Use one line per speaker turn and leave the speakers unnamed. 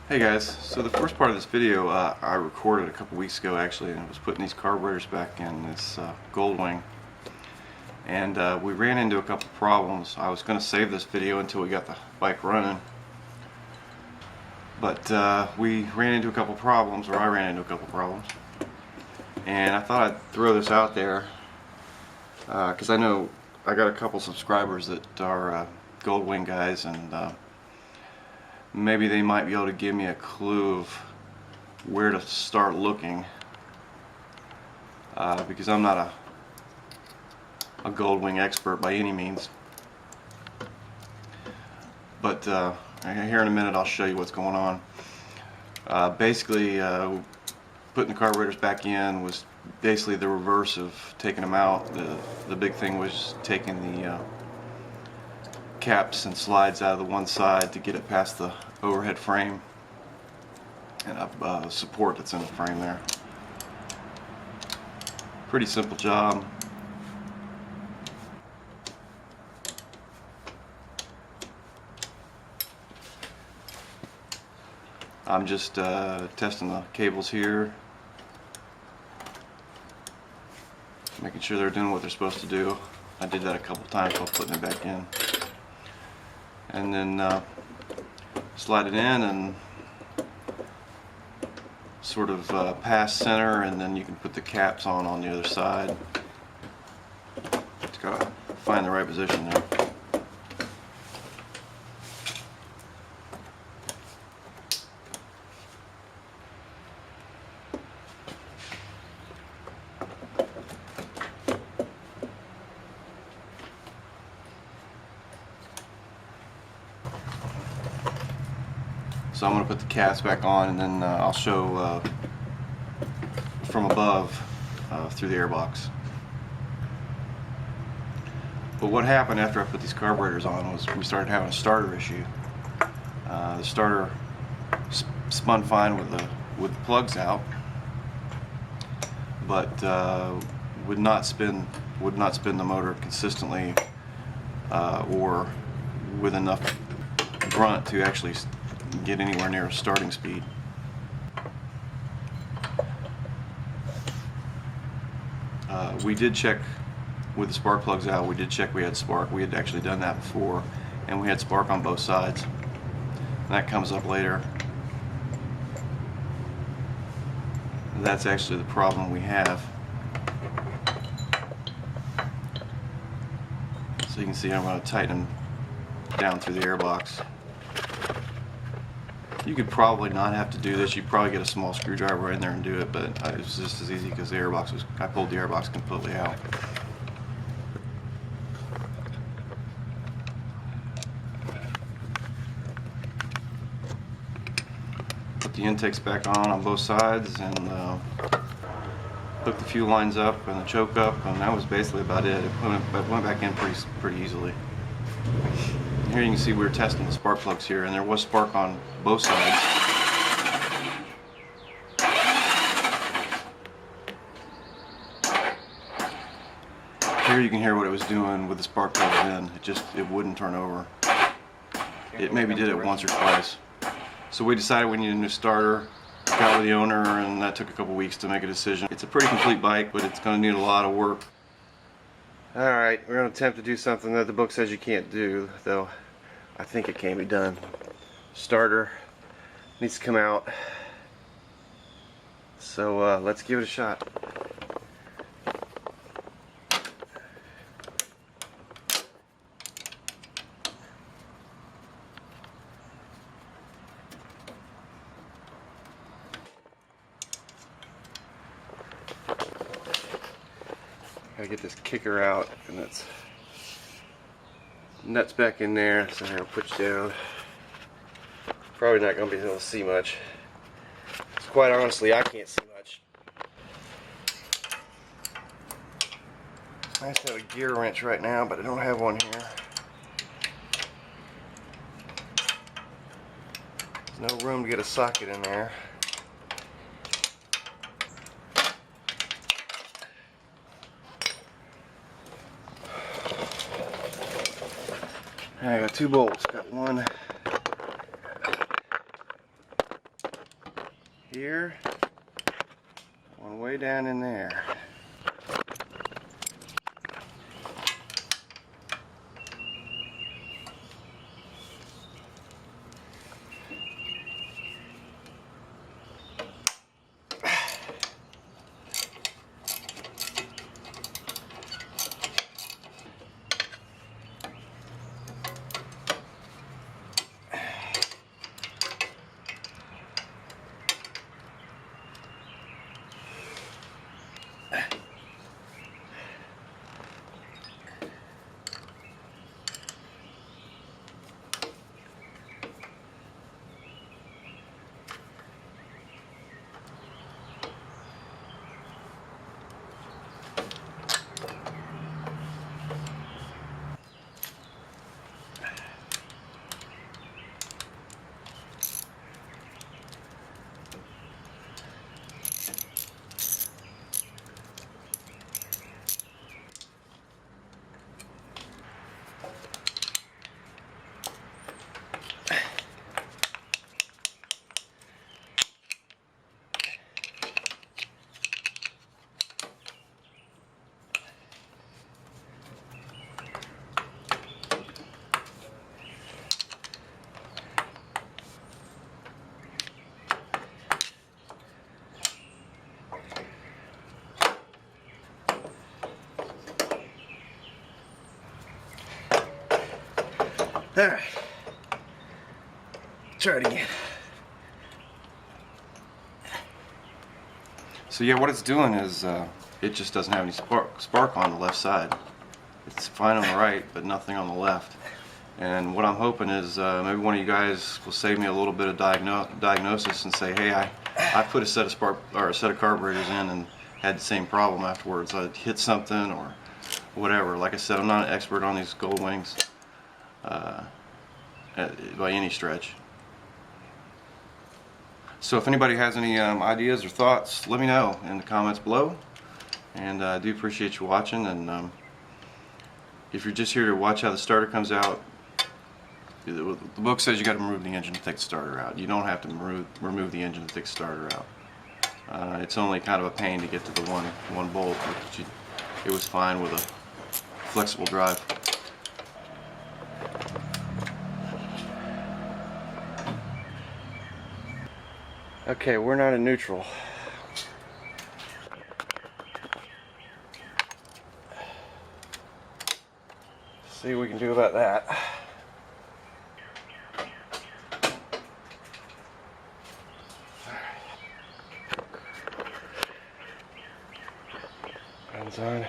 Hey guys, so the first part of this video I recorded a couple weeks ago actually, and it was putting these carburetors back in this Goldwing, and we ran into a couple problems. I was going to save this video until we got the bike running, but we ran into a couple problems, or I ran into a couple problems, and I thought I'd throw this out there because I know I got a couple subscribers that are Goldwing guys, and maybe they might be able to give me a clue of where to start looking, because I'm not a Goldwing expert by any means, but here in a minute I'll show you what's going on. Basically putting the carburetors back in was basically the reverse of taking them out. The big thing was taking the caps and slides out of the one side to get it past the overhead frame and a support that's in the frame there. Pretty simple job. I'm just testing the cables here, making sure they're doing what they're supposed to do. I did that a couple times while putting it back in. And then slide it in and sort of pass center, and then you can put the caps on the other side. Just gotta find the right position there. So I'm going to put the caps back on, and then I'll show from above through the airbox. But what happened after I put these carburetors on was we started having a starter issue. The starter spun fine with the plugs out, but would not spin the motor consistently or with enough grunt to actually get anywhere near starting speed. We did check with the spark plugs out. We did check we had spark. We had actually done that before, and we had spark on both sides. And that comes up later. That's actually the problem we have. So you can see I'm going to tighten them down through the airbox. You could probably not have to do this. You'd probably get a small screwdriver in there and do it, but it was just as easy because the airbox was, I pulled the airbox completely out. Put the intakes back on both sides, and hooked the fuel lines up and the choke up, and that was basically about it. It went back in pretty easily. Here you can see we were testing the spark plugs here, and there was spark on both sides. Here you can hear what it was doing with the spark plugs in. It wouldn't turn over. It maybe did it once or twice. So we decided we needed a new starter. Got with the owner, and that took a couple weeks to make a decision. It's a pretty complete bike, but it's going to need a lot of work. Alright, we're going to attempt to do something that the book says you can't do, though I think it can be done. Starter needs to come out, so let's give it a shot. Gotta get this kicker out, and it's nuts back in there, so I'll put you down. Probably not going to be able to see much. Quite honestly, I can't see much. I just have a gear wrench right now, but I don't have one here. There's no room to get a socket in there. I got two bolts. Got one here, one way down in there. Alright, try it again. So yeah, what it's doing is it just doesn't have any spark on the left side. It's fine on the right, but nothing on the left. And what I'm hoping is maybe one of you guys will save me a little bit of diagnosis and say, hey, I put a set of carburetors in and had the same problem afterwards. I hit something or whatever. Like I said, I'm not an expert on these Goldwings by any stretch. So if anybody has any ideas or thoughts, let me know in the comments below. And I do appreciate you watching. And if you're just here to watch how the starter comes out, the book says you got to remove the engine to take the starter out. You don't have to remove the engine to take the starter out. It's only kind of a pain to get to the one bolt, but it was fine with a flexible drive. Okay, we're not in neutral. See what we can do about that. Guns on.